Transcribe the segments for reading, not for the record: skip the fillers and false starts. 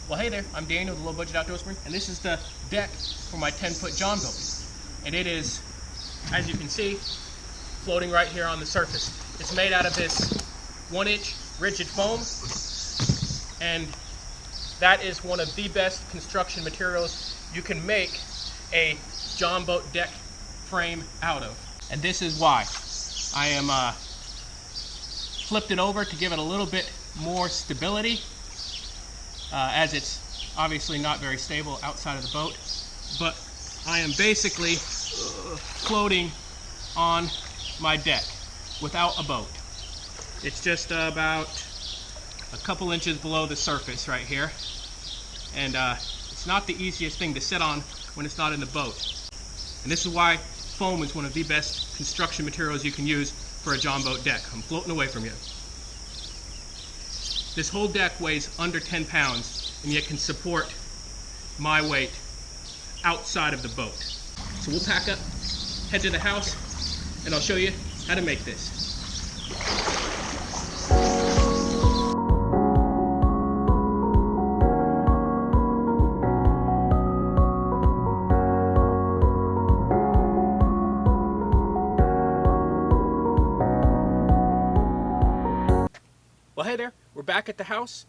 Well, hey there, I'm Daniel, the Low Budget Outdoorsman, and this is the deck for my 10-foot John boat. And it is, as you can see, floating right here on the surface. It's made out of this 1-inch rigid foam, and that is one of the best construction materials you can make a John boat deck frame out of. And this is why. I am flipped it over to give it a little bit more stability, as it's obviously not very stable outside of the boat. But I am basically floating on my deck without a boat. It's just about a couple inches below the surface right here, and it's not the easiest thing to sit on when it's not in the boat. And this is why foam is one of the best construction materials you can use for a John boat deck. I'm floating away from you. This whole deck weighs under 10 pounds and yet can support my weight outside of the boat. So we'll pack up, head to the house, and I'll show you how to make this. Well, hey there, we're back at the house,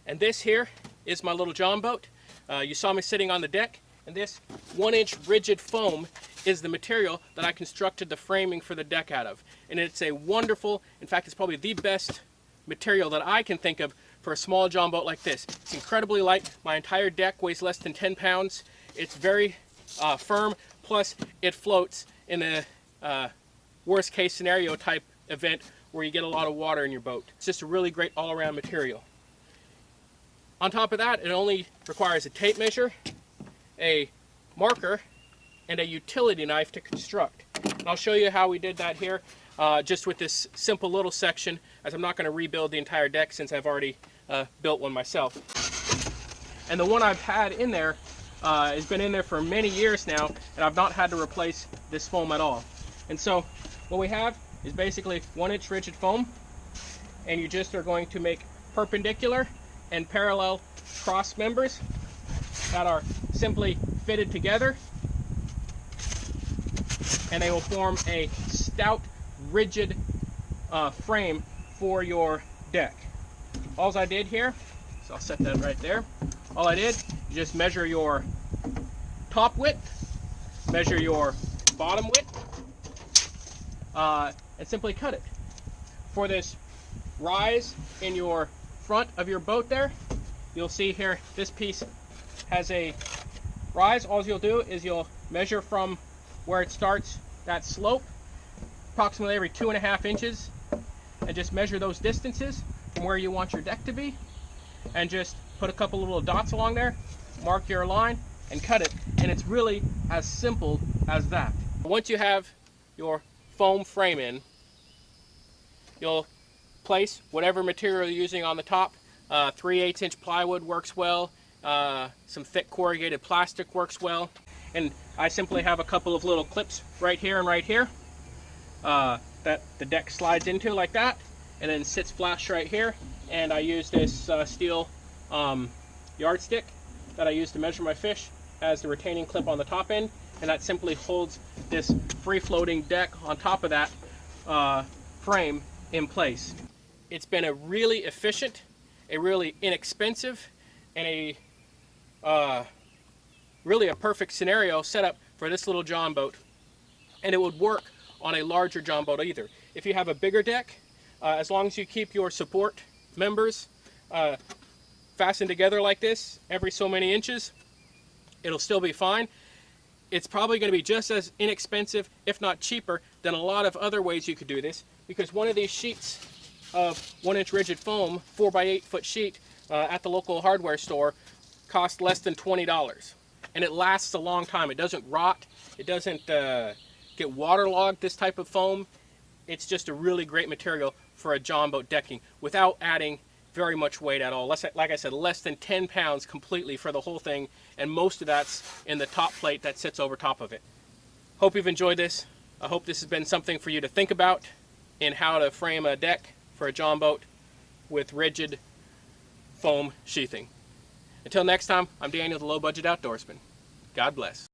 and this here is my little John boat. You saw me sitting on the deck, and this 1-inch rigid foam is the material that I constructed the framing for the deck out of. And it's a wonderful, in fact, it's probably the best material that I can think of for a small John boat like this. It's incredibly light. My entire deck weighs less than 10 pounds. It's very firm, plus it floats in a worst case scenario type event where you get a lot of water in your boat. It's just a really great all-around material. On top of that, it only requires a tape measure, a marker, and a utility knife to construct. And I'll show you how we did that here, just with this simple little section, as I'm not going to rebuild the entire deck since I've already built one myself. And the one I've had in there has been in there for many years now, and I've not had to replace this foam at all. And so what we have is basically 1-inch rigid foam, and you just are going to make perpendicular and parallel cross members that are simply fitted together, and they will form a stout, rigid frame for your deck. All I did here, so I'll set that right there. All I did, just measure your top width, measure your bottom width, and simply cut it. For this rise in your front of your boat there, you'll see here this piece has a rise. All you'll do is you'll measure from where it starts, that slope, approximately every 2.5 inches, and just measure those distances from where you want your deck to be, and just put a couple little dots along there, mark your line, and cut it. And it's really as simple as that. Once you have your foam frame in, you'll place whatever material you're using on the top. 3/8 inch plywood works well. Some thick corrugated plastic works well. And I simply have a couple of little clips right here and right here that the deck slides into like that, and then sits flush right here. And I use this steel yardstick that I use to measure my fish as the retaining clip on the top end, and that simply holds this free-floating deck on top of that frame in place. It's been a really efficient, a really inexpensive, and a really a perfect scenario setup for this little John boat. And it would work on a larger John boat either. If you have a bigger deck, as long as you keep your support members fastened together like this every so many inches, it'll still be fine. It's probably going to be just as inexpensive, if not cheaper, than a lot of other ways you could do this, because one of these sheets of 1-inch rigid foam, 4x8 foot sheet, at the local hardware store costs less than $20. And it lasts a long time. It doesn't rot. It doesn't get waterlogged, this type of foam. It's just a really great material for a John boat decking without adding very much weight at all. Like I said, less than 10 pounds completely for the whole thing, and most of that's in the top plate that sits over top of it. Hope you've enjoyed this. I hope this has been something for you to think about in how to frame a deck for a John boat with rigid foam sheathing. Until next time, I'm Daniel, the Low Budget Outdoorsman. God bless.